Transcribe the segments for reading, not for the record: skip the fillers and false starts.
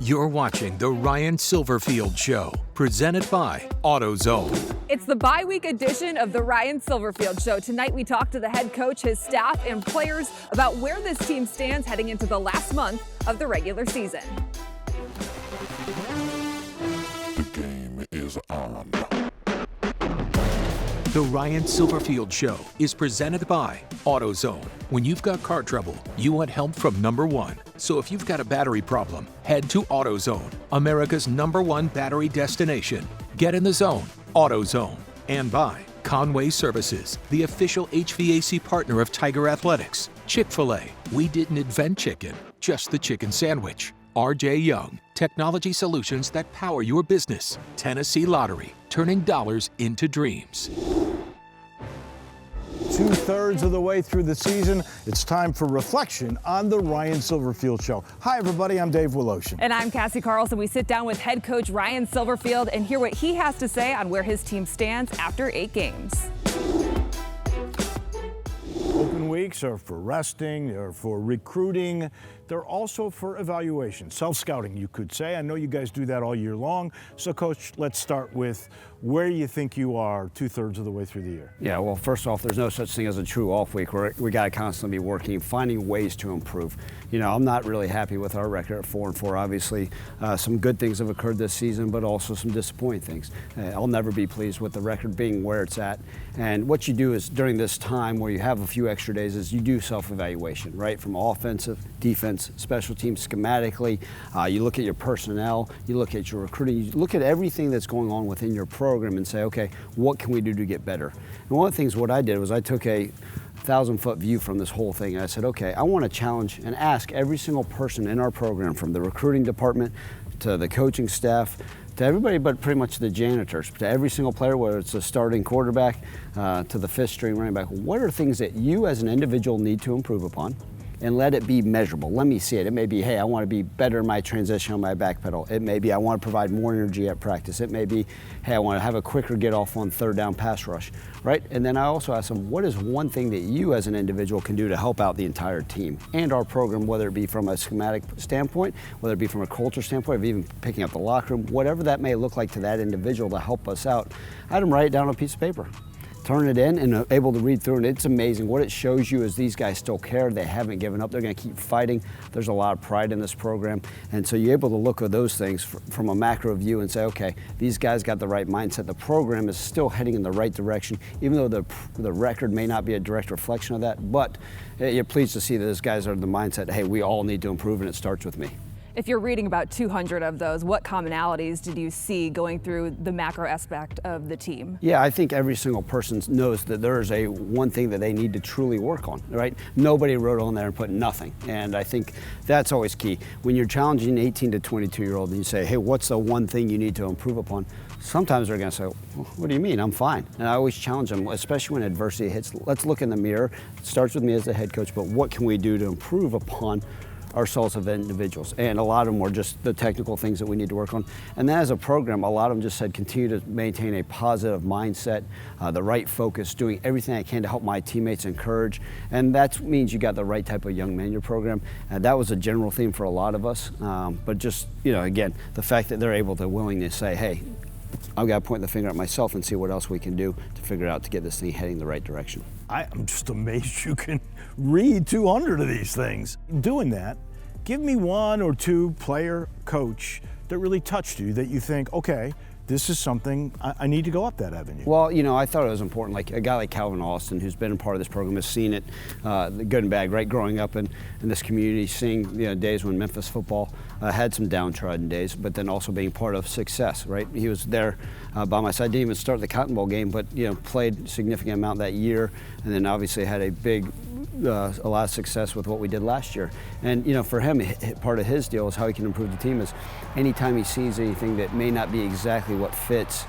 You're watching The Ryan Silverfield Show, presented by AutoZone. It's the bye-week edition of The Ryan Silverfield Show. Tonight we talk to the head coach, his staff, and players about where this team stands heading into the last month of the regular season. The game is on. The Ryan Silverfield Show is presented by AutoZone. When you've got car trouble, you want help from number one. So if you've got a battery problem, head to AutoZone, America's #1 battery destination. Get in the zone, AutoZone. And by Conway Services, the official HVAC partner of Tiger Athletics. Chick-fil-A, we didn't invent chicken, just the chicken sandwich. RJ Young, technology solutions that power your business. Tennessee Lottery, turning dollars into dreams. 2/3 of the way through the season, it's time for reflection on the Ryan Silverfield Show. Hi, everybody. I'm Dave Woloshin. And I'm Cassie Carlson. We sit down with head coach Ryan Silverfield and hear what he has to say on where his team stands after 8 games. Open weeks are for resting, they're for recruiting, they're also for evaluation, self-scouting, you could say. I know you guys do that all year long. So, Coach, let's start with where you think you are 2/3 of the way through the year. Yeah, well, first off, there's no such thing as a true off week. We got to constantly be working, finding ways to improve. You know, I'm not really happy with our record at 4-4. Obviously, some good things have occurred this season, but also some disappointing things. I'll never be pleased with the record being where it's at. And what you do is during this time where you have a few extra days is you do self-evaluation, right? From offensive, defense, special teams, schematically. You look at your personnel, you look at your recruiting, you look at everything that's going on within your program and say, okay, what can we do to get better? And one of the things what I did was I took a 1,000-foot view from this whole thing. And I said, okay, I want to challenge and ask every single person in our program, from the recruiting department to the coaching staff, to everybody but pretty much the janitors, to every single player, whether it's a starting quarterback to the fifth string running back, what are things that you as an individual need to improve upon? And let it be measurable. Let me see it. It may be, hey, I want to be better in my transition on my back pedal. It may be, I want to provide more energy at practice. It may be, hey, I want to have a quicker get off on third down pass rush, right? And then I also ask them, what is one thing that you as an individual can do to help out the entire team and our program, whether it be from a schematic standpoint, whether it be from a culture standpoint, of even picking up the locker room, whatever that may look like to that individual to help us out. I had them write it down on a piece of paper. Turn it in and able to read through, and it's amazing. What it shows you is these guys still care. They haven't given up. They're going to keep fighting. There's a lot of pride in this program, and so you're able to look at those things from a macro view and say, okay, these guys got the right mindset. The program is still heading in the right direction, even though the record may not be a direct reflection of that, but you're pleased to see that these guys are in the mindset, hey, we all need to improve, and it starts with me. If you're reading about 200 of those, what commonalities did you see going through the macro aspect of the team? Yeah, I think every single person knows that there is one thing that they need to truly work on, right? Nobody wrote on there and put nothing. And I think that's always key. When you're challenging an 18 to 22-year-old and you say, hey, what's the one thing you need to improve upon? Sometimes they're going to say, well, what do you mean? I'm fine. And I always challenge them, especially when adversity hits. Let's look in the mirror. It starts with me as the head coach, but what can we do to improve upon ourselves as individuals? And a lot of them were just the technical things that we need to work on. And then as a program, a lot of them just said continue to maintain a positive mindset, the right focus, doing everything I can to help my teammates encourage. And that means you got the right type of young man in your program. And that was a general theme for a lot of us. But just, you know, again, the fact that they're able to willingly say, hey, I've got to point the finger at myself and see what else we can do to figure out to get this thing heading the right direction. I'm just amazed you can read 200 of these things. Doing that, give me one or two player, coach that really touched you that you think, okay, this is something I need to go up that avenue. Well, you know, I thought it was important. Like a guy like Calvin Austin, who's been a part of this program, has seen it, the good and bad, right? Growing up in this community, seeing days when Memphis football had some downtrodden days, but then also being part of success, right? He was there by my side. Didn't even start the Cotton Bowl game, but played a significant amount that year, and then obviously had a lot of success with what we did last year. And for him, part of his deal is how he can improve the team is anytime he sees anything that may not be exactly what fits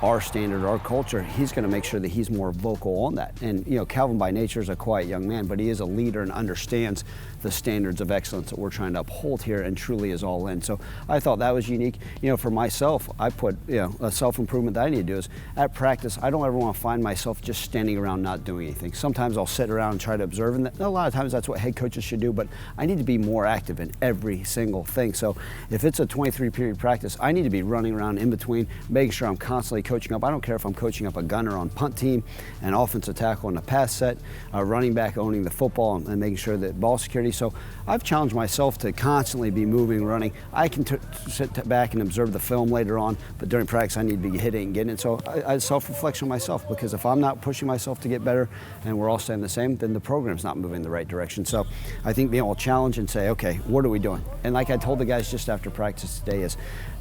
our standard, our culture, he's going to make sure that he's more vocal on that. And Calvin by nature is a quiet young man, but he is a leader and understands the standards of excellence that we're trying to uphold here, and truly is all in. So I thought that was unique. For myself, I put a self-improvement that I need to do is at practice, I don't ever want to find myself just standing around not doing anything. Sometimes I'll sit around and try to observe, and a lot of times that's what head coaches should do, but I need to be more active in every single thing. So if it's a 23-period practice, I need to be running around in between, making sure I'm constantly coaching up. I don't care if I'm coaching up a gunner on punt team, an offensive tackle on the pass set, a running back owning the football and making sure that ball security. So I've challenged myself to constantly be moving, running. I can sit back and observe the film later on, but during practice I need to be hitting and getting it. So I self-reflection myself, because if I'm not pushing myself to get better and we're all staying the same, then the program's not moving in the right direction. So I think being able to challenge and say, okay, what are we doing? And like I told the guys just after practice today is,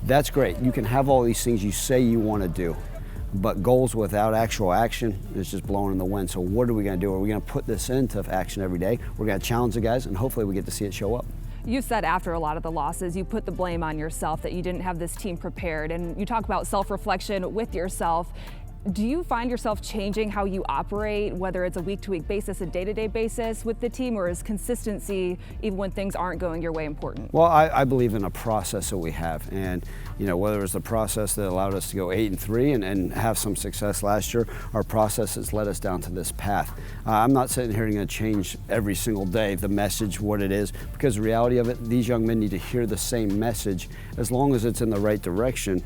that's great. You can have all these things you say you want to do, but goals without actual action is just blowing in the wind. So what are we going to do? Are we going to put this into action every day? We're going to challenge the guys, and hopefully we get to see it show up. You said after a lot of the losses, you put the blame on yourself, that you didn't have this team prepared, and you talk about self-reflection with yourself. Do you find yourself changing how you operate, whether it's a week-to-week basis, a day-to-day basis with the team, or is consistency, even when things aren't going your way, important? Well, I believe in a process that we have, and whether it's the process that allowed us to go 8-3 and have some success last year, our process has led us down to this path. I'm not sitting here and going to change every single day the message, what it is, because the reality of it, these young men need to hear the same message as long as it's in the right direction,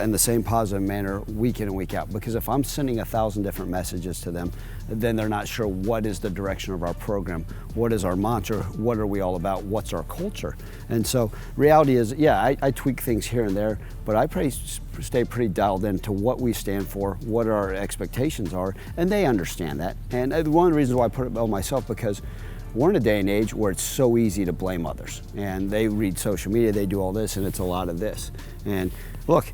in the same positive manner week in and week out. Because if I'm sending 1,000 different messages to them, then they're not sure what is the direction of our program, what is our mantra, what are we all about, what's our culture. And so reality is, yeah, I tweak things here and there, but I stay pretty dialed into what we stand for, what our expectations are, and they understand that. And one of the reasons why I put it on myself, because we're in a day and age where it's so easy to blame others. And they read social media, they do all this, and it's a lot of this. And look,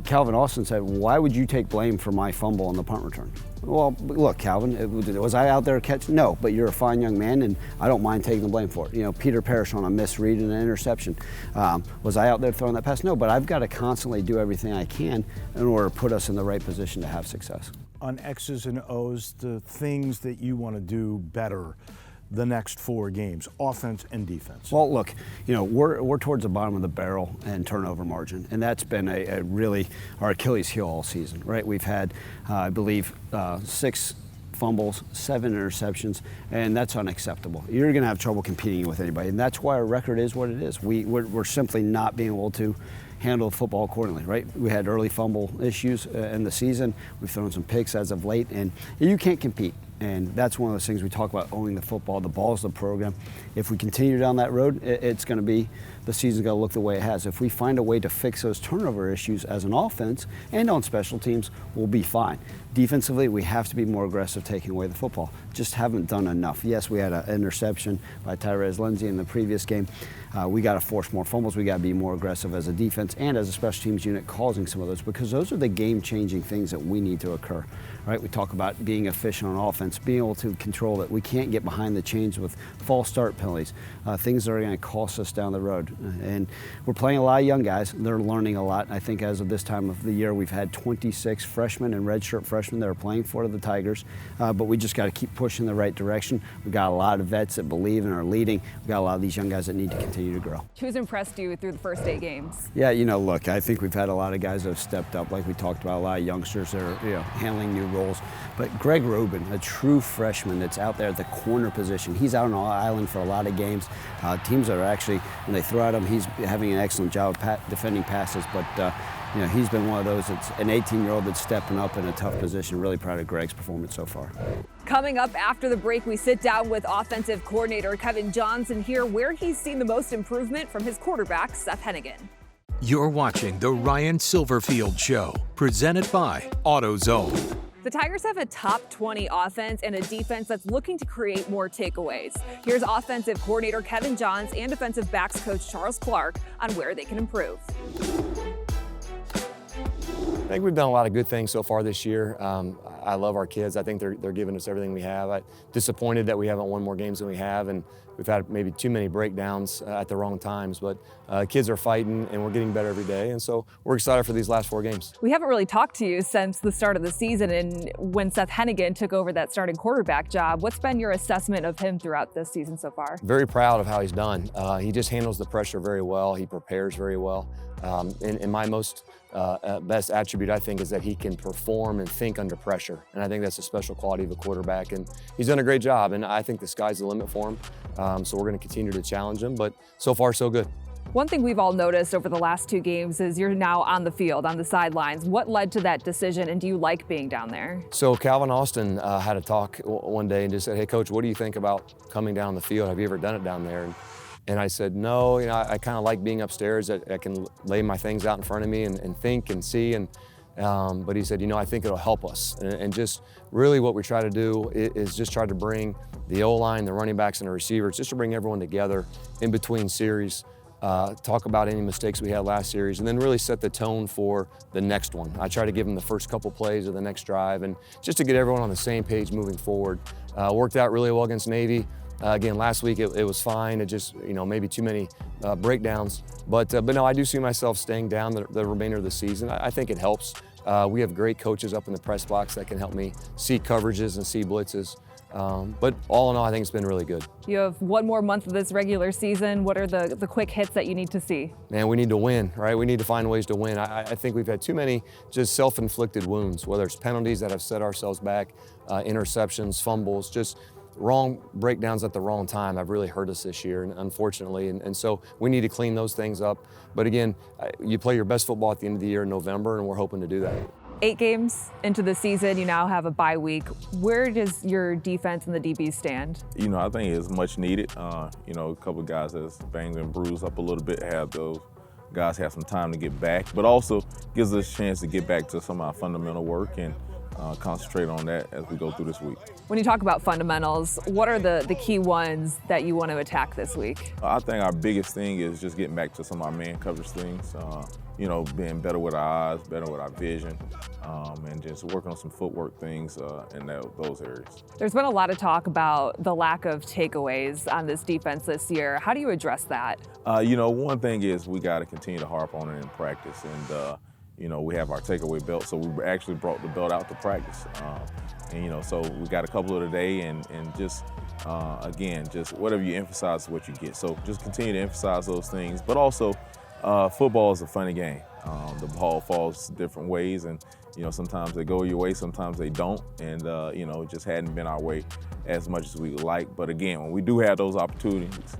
Calvin Austin said, why would you take blame for my fumble on the punt return? Well, look, Calvin, was I out there catching? No, but you're a fine young man, and I don't mind taking the blame for it. Peter Parrish on a misread and an interception. Was I out there throwing that pass? No, but I've got to constantly do everything I can in order to put us in the right position to have success. On X's and O's, the things that you want to do better the next 4 games, offense and defense? Well, look, we're towards the bottom of the barrel in turnover margin, and that's been a really our Achilles heel all season, right? We've had, I believe, 6 fumbles, 7 interceptions, and that's unacceptable. You're going to have trouble competing with anybody, and that's why our record is what it is. We're simply not being able to handle football accordingly, right? We had early fumble issues in the season. We've thrown some picks as of late, and you can't compete. And that's one of those things we talk about, owning the football. The ball's the program. If we continue down that road, it's going to be, the season's going to look the way it has. If we find a way to fix those turnover issues as an offense and on special teams, we'll be fine. Defensively, we have to be more aggressive taking away the football. Just haven't done enough. Yes, we had an interception by Tyrese Lindsey in the previous game. We got to force more fumbles. We got to be more aggressive as a defense and as a special teams unit, causing some of those, because those are the game-changing things that we need to occur. Right? We talk about being efficient on offense, being able to control it. We can't get behind the chains with false start penalties, things that are going to cost us down the road. And we're playing a lot of young guys. They're learning a lot. I think as of this time of the year, we've had 26 freshmen and redshirt freshmen that are playing for the Tigers. But we just got to keep pushing in the right direction. We've got a lot of vets that believe and are leading. We've got a lot of these young guys that need to continue to grow. Who's impressed you through the first 8 games? Yeah, look, I think we've had a lot of guys that have stepped up, like we talked about, a lot of youngsters that are handling new roles. But Greg Rubin, a true freshman that's out there at the corner position, he's out on the island for a lot of games. Teams are actually, when they throw at him, he's having an excellent job of defending passes. But he's been one of those that's an 18-year-old that's stepping up in a tough position. Really proud of Greg's performance so far. Coming up after the break, we sit down with offensive coordinator Kevin Johnson here, where he's seen the most improvement from his quarterback, Seth Hennigan. You're watching The Ryan Silverfield Show, presented by AutoZone. The Tigers have a top 20 offense and a defense that's looking to create more takeaways. Here's offensive coordinator Kevin Johns and defensive backs coach Charles Clark on where they can improve. I think we've done a lot of good things so far this year. I love our kids. I think they're giving us everything we have. I'm disappointed that we haven't won more games than we have, and we've had maybe too many breakdowns at the wrong times, but kids are fighting and we're getting better every day. And so we're excited for these last 4 games. We haven't really talked to you since the start of the season and when Seth Hennigan took over that starting quarterback job. What's been your assessment of him throughout this season so far? Very proud of how he's done. He just handles the pressure very well. He prepares very well. And my most best attribute, I think, is that he can perform and think under pressure. And I think that's a special quality of a quarterback. And he's done a great job. And I think the sky's the limit for him. So we're going to continue to challenge him. But so far, so good. One thing we've all noticed over the last 2 games is you're now on the field, on the sidelines. What led to that decision, and do you like being down there? So Calvin Austin had a talk one day and just said, hey, Coach, what do you think about coming down the field? Have you ever done it down there? And I said, no, I kind of like being upstairs. I can lay my things out in front of me and think and see. But he said, I think it'll help us. And just really what we try to do is just try to bring the O-line, the running backs, and the receivers, just to bring everyone together in between series. Talk about any mistakes we had last series, and then really set the tone for the next one. I try to give them the first couple plays of the next drive, and just to get everyone on the same page moving forward. Worked out really well against Navy. Again, last week it was fine. It just, maybe too many breakdowns. But no, I do see myself staying down the remainder of the season. I think it helps. We have great coaches up in the press box that can help me see coverages and see blitzes. But all in all, I think it's been really good. You have 1 more month of this regular season. What are the quick hits that you need to see? Man, we need to win, right? We need to find ways to win. I think we've had too many just self-inflicted wounds, whether it's penalties that have set ourselves back, interceptions, fumbles, just wrong breakdowns at the wrong time have really hurt us this year, unfortunately. And so we need to clean those things up. But again, you play your best football at the end of the year in November, and we're hoping to do that. 8 games into the season, you now have a bye week. Where does your defense and the DBs stand? I think it's much needed. A couple of guys that's banged and bruised up a little bit, have those guys have some time to get back, but also gives us a chance to get back to some of our fundamental work and concentrate on that as we go through this week. When you talk about fundamentals, what are the key ones that you want to attack this week? I think our biggest thing is just getting back to some of our man coverage things. Being better with our eyes, better with our vision, and just working on some footwork things in those areas. There's been a lot of talk about the lack of takeaways on this defense this year. How do you address that? One thing is we got to continue to harp on it in practice, and we have our takeaway belt, so we actually brought the belt out to practice. So we got a couple of today, and just again, just whatever you emphasize is what you get. So just continue to emphasize those things, but also. Football is a funny game. The ball falls different ways, and sometimes they go your way, sometimes they don't, and it just hadn't been our way as much as we would like. But again, when we do have those opportunities,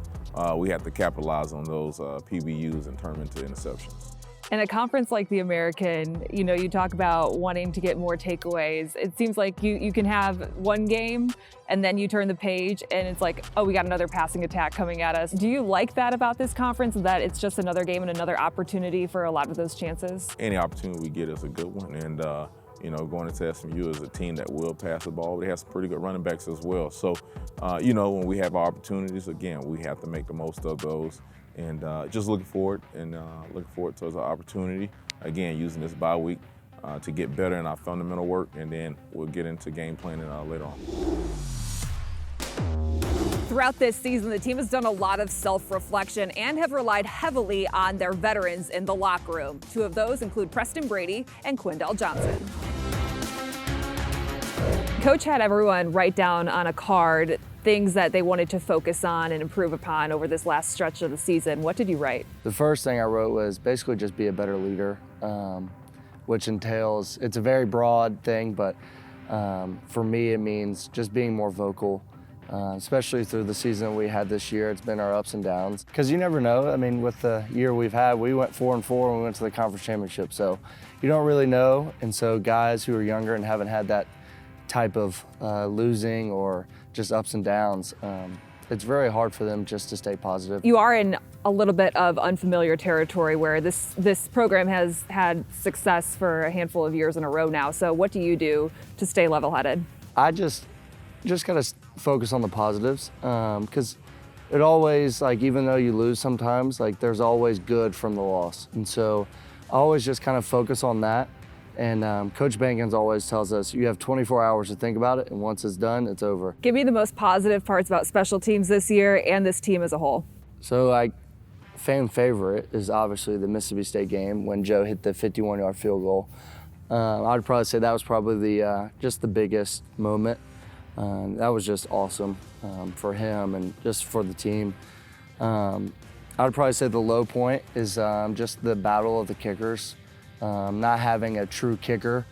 we have to capitalize on those PBUs and turn them into interceptions. In a conference like the American, you talk about wanting to get more takeaways. It seems like you can have one game and then you turn the page and it's like, oh, we got another passing attack coming at us. Do you like that about this conference, that it's just another game and another opportunity for a lot of those chances? Any opportunity we get is a good one. And, going into SMU is a team that will pass the ball. They have some pretty good running backs as well. So, when we have our opportunities, again, we have to make the most of those. And just looking forward to the opportunity, again, using this bye week to get better in our fundamental work, and then we'll get into game planning later on. Throughout this season, the team has done a lot of self-reflection and have relied heavily on their veterans in the locker room. 2 of those include Preston Brady and Quindell Johnson. Coach had everyone write down on a card things that they wanted to focus on and improve upon over this last stretch of the season. What did you write? The first thing I wrote was basically just be a better leader, which entails, it's a very broad thing, but for me it means just being more vocal, especially through the season we had this year. It's been our ups and downs. Because you never know. I mean, with the year we've had, we went 4-4 and we went to the conference championship. So you don't really know. And so guys who are younger and haven't had that type of losing or just ups and downs, it's very hard for them just to stay positive. You are in a little bit of unfamiliar territory where this program has had success for a handful of years in a row now. So what do you do to stay level-headed? I just gotta focus on the positives, because it always, even though you lose sometimes, there's always good from the loss. And so I always just kind of focus on that And Coach Bankins always tells us you have 24 hours to think about it, and once it's done, it's over. Give me the most positive parts about special teams this year and this team as a whole. So, fan favorite is obviously the Mississippi State game when Joe hit the 51-yard field goal. I'd probably say that was probably just the biggest moment. That was just awesome for him and just for the team. I'd probably say the low point is just the battle of the kickers. Not having a true kicker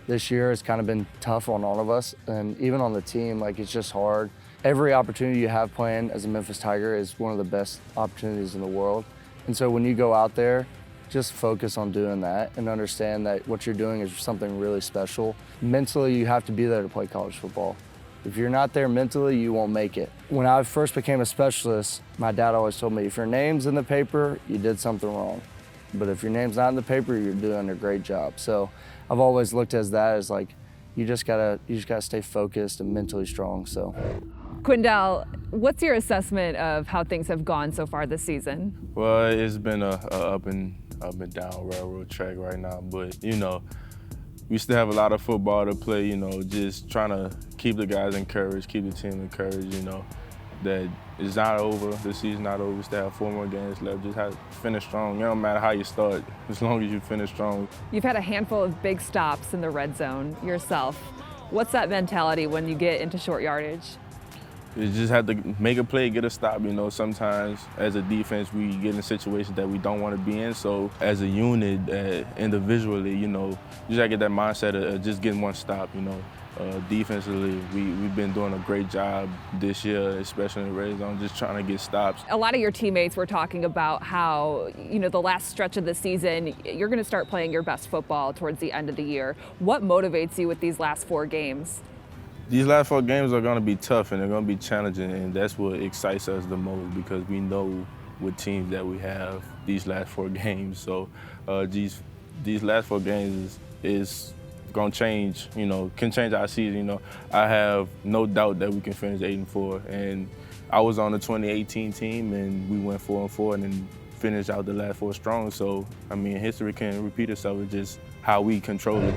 this year has kind of been tough on all of us, and even on the team, it's just hard. Every opportunity you have playing as a Memphis Tiger is one of the best opportunities in the world. And so when you go out there, just focus on doing that and understand that what you're doing is something really special. Mentally, you have to be there to play college football. If you're not there mentally, you won't make it. When I first became a specialist, my dad always told me, if your name's in the paper, you did something wrong. But if your name's not in the paper, you're doing a great job. So I've always looked at that as you just gotta stay focused and mentally strong. So. Quindell, what's your assessment of how things have gone so far this season? Well, it's been a up and down railroad track right now, but we still have a lot of football to play. Just trying to keep the guys encouraged, keep the team encouraged. That it's not over. The season's not over. We still have 4 more games left. Just have to finish strong. It don't matter how you start, as long as you finish strong. You've had a handful of big stops in the red zone yourself. What's that mentality when you get into short yardage? You just have to make a play, get a stop. Sometimes as a defense, we get in situations that we don't want to be in. So as a unit, individually, you just gotta get that mindset of just getting one stop. Defensively, we've been doing a great job this year, especially in the red zone, just trying to get stops. A lot of your teammates were talking about how, the last stretch of the season, you're going to start playing your best football towards the end of the year. What motivates you with these last 4 games? These last 4 games are going to be tough and they're going to be challenging, and that's what excites us the most because we know what teams that we have these last 4 games. So these last 4 games is going to change, can change our season. I have no doubt that we can finish 8-4, and I was on the 2018 team and we went 4-4 and then finished out the last 4 strong. So, history can repeat itself. It's just how we control it.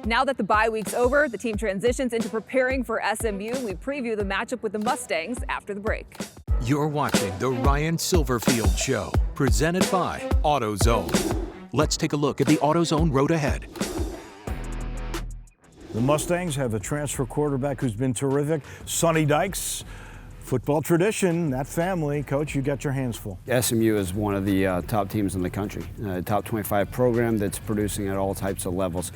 Now that the bye week's over, the team transitions into preparing for SMU. We preview the matchup with the Mustangs after the break. You're watching The Ryan Silverfield Show, presented by AutoZone. Let's take a look at the AutoZone road ahead. The Mustangs have a transfer quarterback who's been terrific, Sonny Dykes. Football tradition, that family. Coach, you got your hands full. SMU is one of the top teams in the country, top 25 program that's producing at all types of levels.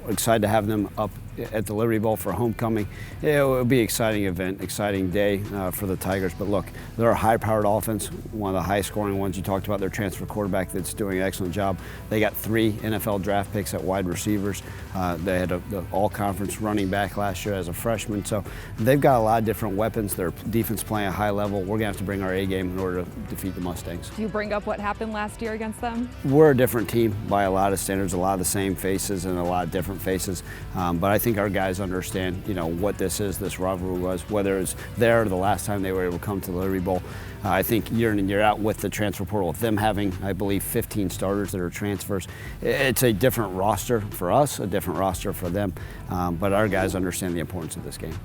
Excited to have them up at the Liberty Bowl for homecoming. It will be an exciting event, exciting day for the Tigers. But look, they're a high-powered offense, one of the high-scoring ones. You talked about their transfer quarterback that's doing an excellent job. They got 3 NFL draft picks at wide receivers. They had the all-conference running back last year as a freshman. So they've got a lot of different weapons. Their defense playing a high level. We're going to have to bring our A game in order to defeat the Mustangs. Do you bring up what happened last year against them? We're a different team by a lot of standards, a lot of the same faces and a lot of different faces. But I think our guys understand, what this is, this rivalry was, whether it's there or the last time they were able to come to the Liberty Bowl. I think year in and year out with the transfer portal, with them having, I believe, 15 starters that are transfers, it's a different roster for us, a different roster for them. But our guys understand the importance of this game.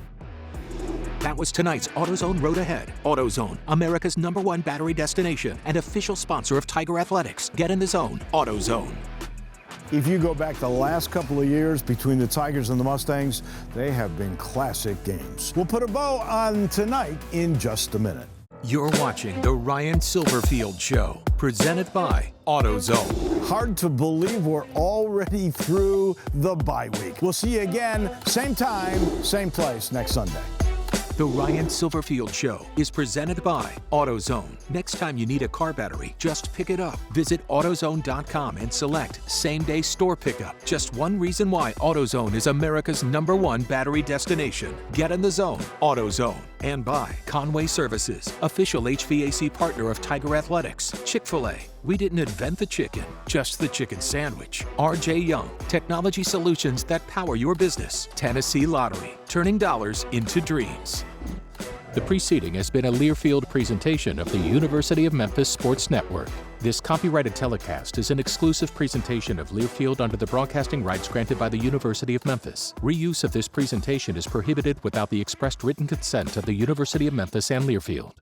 That was tonight's AutoZone Road Ahead. AutoZone, America's #1 battery destination and official sponsor of Tiger Athletics. Get in the zone, AutoZone. If you go back the last couple of years between the Tigers and the Mustangs, they have been classic games. We'll put a bow on tonight in just a minute. You're watching The Ryan Silverfield Show, presented by AutoZone. Hard to believe we're already through the bye week. We'll see you again, same time, same place next Sunday. The Ryan Silverfield Show is presented by AutoZone. Next time you need a car battery, just pick it up. Visit AutoZone.com and select same-day store pickup. Just one reason why AutoZone is America's #1 battery destination. Get in the zone, AutoZone. And by Conway Services, official HVAC partner of Tiger Athletics. Chick-fil-A. We didn't invent the chicken, just the chicken sandwich. R.J. Young, technology solutions that power your business. Tennessee Lottery, turning dollars into dreams. The preceding has been a Learfield presentation of the University of Memphis Sports Network. This copyrighted telecast is an exclusive presentation of Learfield under the broadcasting rights granted by the University of Memphis. Reuse of this presentation is prohibited without the expressed written consent of the University of Memphis and Learfield.